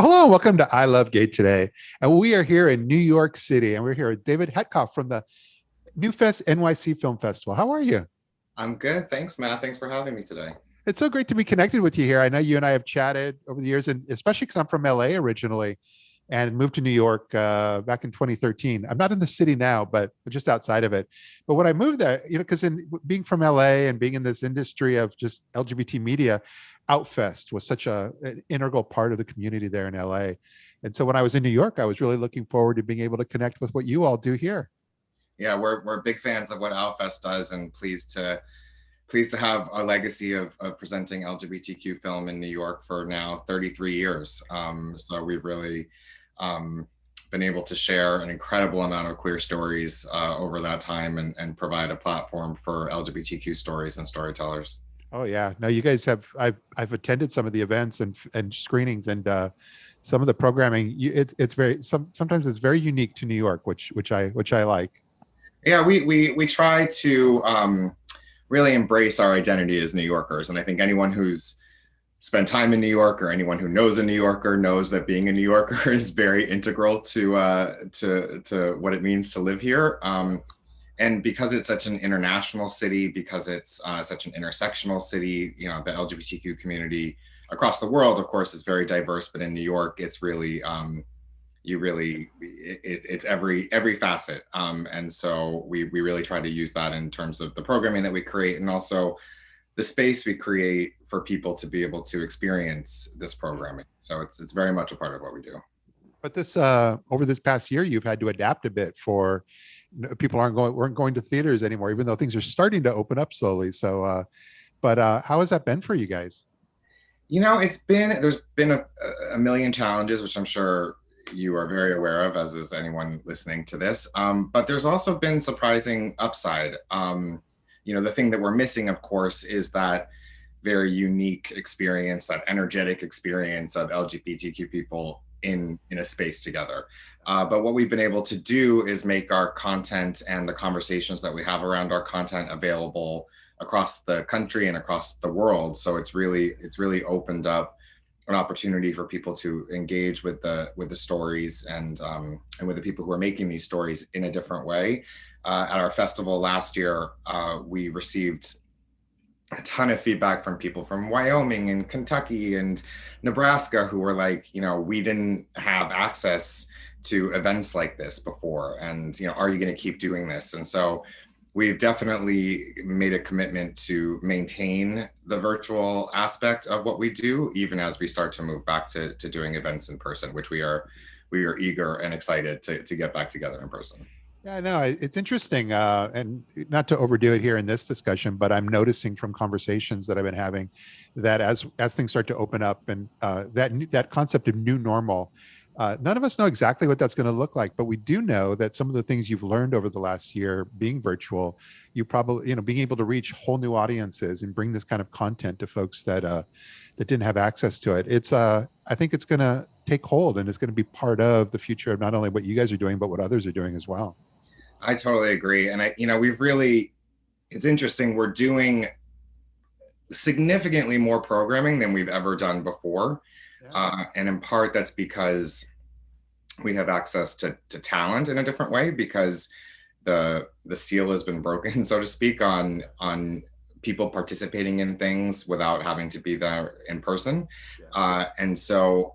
Hello, welcome to ILoveGay today. And we are here in New York City, and we're here with David Hatkoff from the NewFest NYC Film Festival. How are you? I'm good. Thanks, Matt. Thanks for having me today. It's so great to be connected with you here. I know you and I have chatted over the years, and especially because I'm from LA originally and moved to New York back in 2013. I'm not in the city now, but just outside of it. But when I moved there, because in being from LA and being in this industry of just LGBT media, Outfest was such an integral part of the community there in LA. And so when I was in New York, I was really looking forward to being able to connect with what you all do here. Yeah, we're big fans of what Outfest does, and pleased to have a legacy of presenting LGBTQ film in New York for now 33 years. So we've really been able to share an incredible amount of queer stories over that time and provide a platform for LGBTQ stories and storytellers. Oh yeah, no, you guys have. I've attended some of the events and screenings, and some of the programming. It's very sometimes it's very unique to New York, which I like. Yeah, we try to really embrace our identity as New Yorkers, and I think anyone who's spent time in New York or anyone who knows a New Yorker knows that being a New Yorker is very integral to what it means to live here. And because it's such an international city, because it's such an intersectional city, the LGBTQ community across the world, of course, is very diverse. But in New York, it's really it's every facet. And so we really try to use that in terms of the programming that we create, and also the space we create for people to be able to experience this programming. So it's very much a part of what we do. But this over this past year, you've had to adapt a bit for people weren't going to theaters anymore, even though things are starting to open up slowly. So, but how has that been for you guys? There's been a million challenges, which I'm sure you are very aware of, as is anyone listening to this. But there's also been surprising upside. The thing that we're missing, of course, is that very unique experience, that energetic experience of LGBTQ people in a space together. But what we've been able to do is make our content and the conversations that we have around our content available across the country and across the world. So it's really opened up an opportunity for people to engage with the stories and with the people who are making these stories in a different way. At our festival last year, we received a ton of feedback from people from Wyoming and Kentucky and Nebraska who were like, we didn't have access to events like this before. And, are you going to keep doing this? And so we've definitely made a commitment to maintain the virtual aspect of what we do, even as we start to move back to doing events in person, which we are eager and excited to get back together in person. Yeah, no, it's interesting, and not to overdo it here in this discussion, but I'm noticing from conversations that I've been having that as things start to open up, and that concept of new normal, none of us know exactly what that's going to look like, but we do know that some of the things you've learned over the last year being virtual, you probably, being able to reach whole new audiences and bring this kind of content to folks that didn't have access to it. It's I think it's going to take hold, and it's going to be part of the future of not only what you guys are doing, but what others are doing as well. I totally agree. And it's interesting. We're doing significantly more programming than we've ever done before. Yeah. And in part, that's because we have access to talent in a different way, because the seal has been broken, so to speak, on people participating in things without having to be there in person. Yeah. And so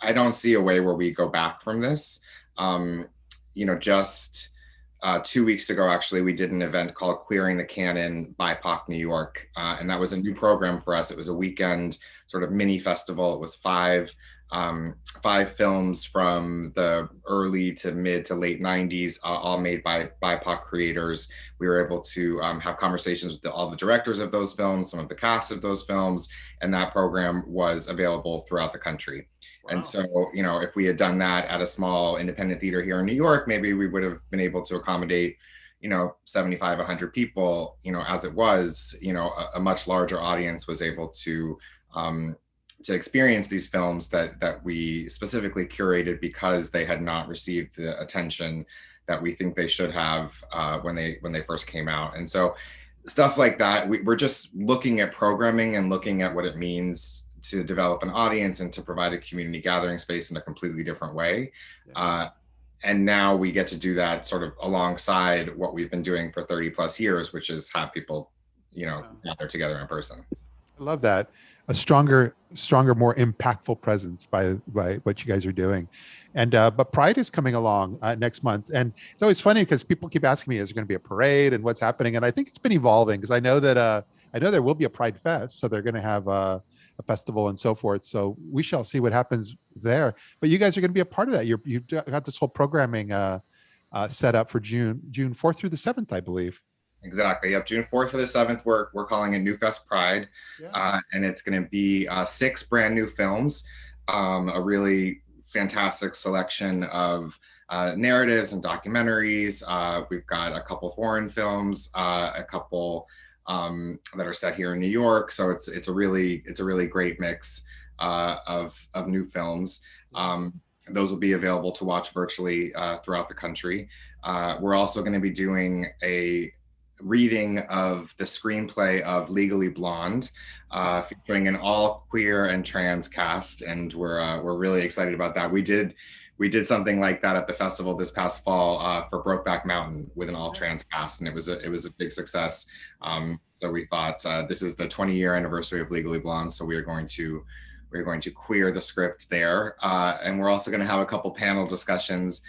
I don't see a way where we go back from this. Just 2 weeks ago, actually, we did an event called Queering the Canon BIPOC New York. And that was a new program for us. It was a weekend sort of mini festival. It was five films from the early to mid to late 90s, all made by BIPOC creators. We were able to have conversations with all the directors of those films, some of the cast of those films, and that program was available throughout the country. Wow. And so, if we had done that at a small independent theater here in New York, maybe we would have been able to accommodate 75, 100 people. As it was, a much larger audience was able to experience these films that we specifically curated because they had not received the attention that we think they should have when they first came out. And so stuff like that, we're just looking at programming and looking at what it means to develop an audience and to provide a community gathering space in a completely different way. Yeah. And now we get to do that sort of alongside what we've been doing for 30 plus years, which is have people, gather together in person. I love that. A stronger, more impactful presence by what you guys are doing. And but Pride is coming along next month, and it's always funny because people keep asking me, "Is there going to be a parade and what's happening?" And I think it's been evolving because I know that there will be a Pride Fest, so they're going to have a festival and so forth. So we shall see what happens there. But you guys are going to be a part of that. You've got this whole programming set up for June 4th through the 7th, I believe. Exactly. Yep. June 4th to the 7th, we're calling it NewFest Pride. Yeah. And it's going to be 6 brand new films, a really fantastic selection of narratives and documentaries. We've got a couple foreign films, a couple that are set here in New York. So it's a really great mix of new films. Those will be available to watch virtually throughout the country. We're also going to be doing a reading of the screenplay of Legally Blonde, featuring an all queer and trans cast, and we're really excited about that. We did something like that at the festival this past fall for Brokeback Mountain with an all trans cast, and it was a big success. So we thought this is the 20-year anniversary of Legally Blonde, so we're going to queer the script there, and we're also going to have a couple panel discussions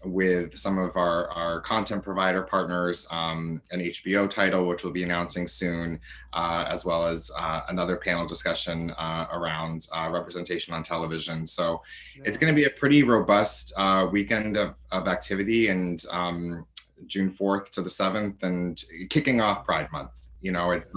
with some of our content provider partners, an HBO title, which we'll be announcing soon, as well as another panel discussion around representation on television. So it's going to be a pretty robust weekend of activity, and June 4th to the 7th, and kicking off Pride Month. It's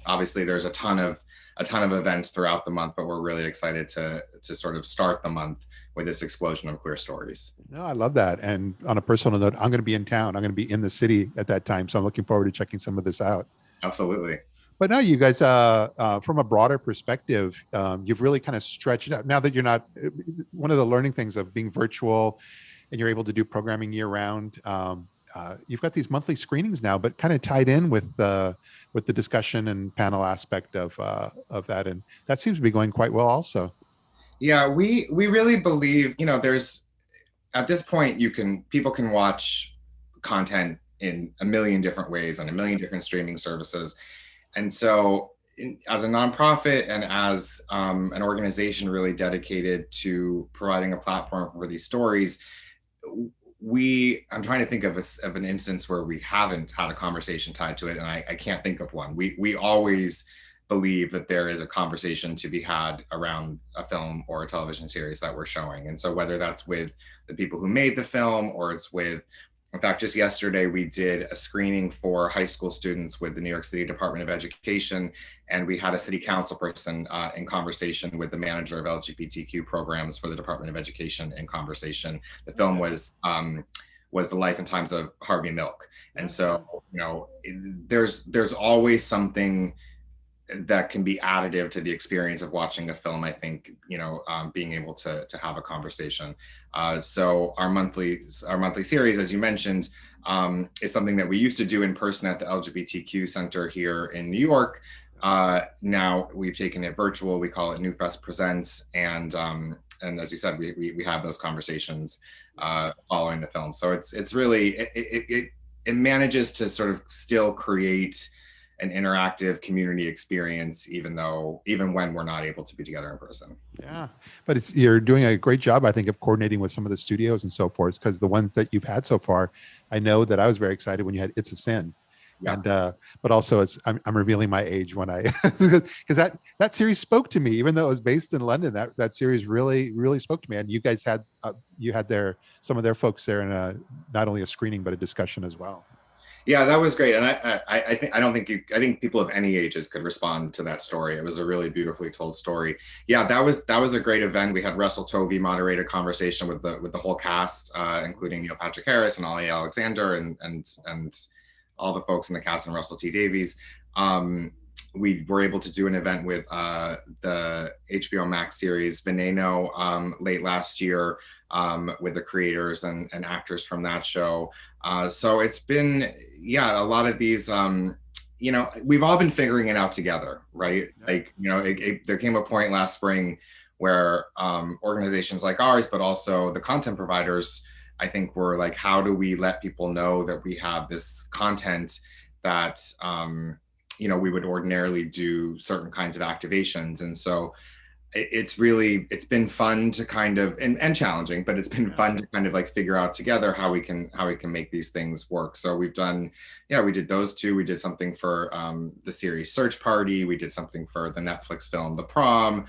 obviously there's a ton of events throughout the month, but we're really excited to sort of start the month with this explosion of queer stories. No, I love that. And on a personal note, I'm going to be in town. I'm going to be in the city at that time. So I'm looking forward to checking some of this out. Absolutely. But now you guys, from a broader perspective, you've really kind of stretched it out. Now that you're not, one of the learning things of being virtual and you're able to do programming year round, you've got these monthly screenings now, but kind of tied in with the discussion and panel aspect of that. And that seems to be going quite well also. Yeah, we really believe, there's, at this point, people can watch content in a million different ways on a million different streaming services. And so as a nonprofit and as an organization really dedicated to providing a platform for these stories, I'm trying to think of an instance where we haven't had a conversation tied to it, and I can't think of one. We always believe that there is a conversation to be had around a film or a television series that we're showing. And so whether that's with the people who made the film, or it's with, in fact, just yesterday, we did a screening for high school students with the New York City Department of Education, and we had a city council person in conversation with the manager of LGBTQ programs for the Department of Education in conversation. The film was The Life and Times of Harvey Milk. And so, there's always something that can be additive to the experience of watching a film. I think, being able to have a conversation. So our monthly series, as you mentioned, is something that we used to do in person at the LGBTQ Center here in New York. Now we've taken it virtual. We call it NewFest Presents, and as you said, we have those conversations following the film. So it's really it manages to sort of still create an interactive community experience, even when we're not able to be together in person. Yeah, but you're doing a great job, I think, of coordinating with some of the studios and so forth, because the ones that you've had so far, I know that I was very excited when you had It's a Sin. Yeah. And but also I'm revealing my age when I because that series spoke to me, even though it was based in London. That series really spoke to me. And you guys had some of their folks there in not only a screening but a discussion as well. Yeah, that was great, and I think people of any ages could respond to that story. It was a really beautifully told story. Yeah, that was a great event. We had Russell Tovey moderate a conversation with the whole cast, including Neil Patrick Harris and Ollie Alexander and all the folks in the cast, and Russell T Davies. We were able to do an event with the HBO Max series Veneno late last year with the creators and actors from that show. So it's been, a lot of these, you know, we've all been figuring it out together, right? Yeah. Like, you know, there came a point last spring where organizations like ours, but also the content providers, I think were like, how do we let people know that we have this content that, you know, we would ordinarily do certain kinds of activations. And so it's been fun to kind of, and challenging, but it's been fun to kind of like figure out together how we can make these things work. So we've done, we did those two. We did something for the series Search Party. We did something for the Netflix film The Prom.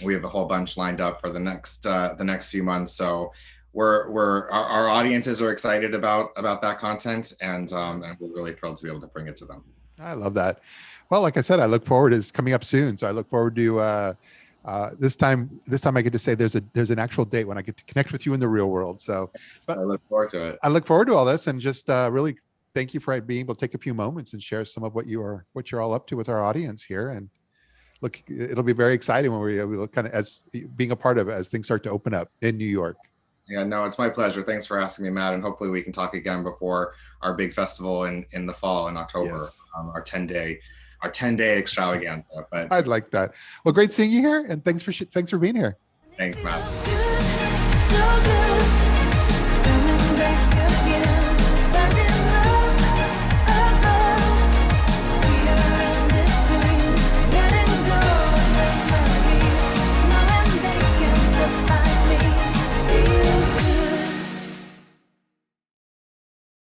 We have a whole bunch lined up for the next few months. So our audiences are excited about that content, and we're really thrilled to be able to bring it to them. I love that. Well, like I said, I look forward. It's coming up soon, so I look forward to this time. I get to say there's an actual date when I get to connect with you in the real world. So, but I look forward to it. I look forward to all this, and just really thank you for being able to take a few moments and share some of what you're all up to with our audience here. And look, it'll be very exciting when we'll kind of as being a part of it as things start to open up in New York. Yeah, no, it's my pleasure. Thanks for asking me, Matt. And hopefully we can talk again before our big festival in the fall in October, Yes. Our 10-day extravaganza. But I'd like that. Well, great seeing you here, and thanks for being here. Thanks, Matt. So good.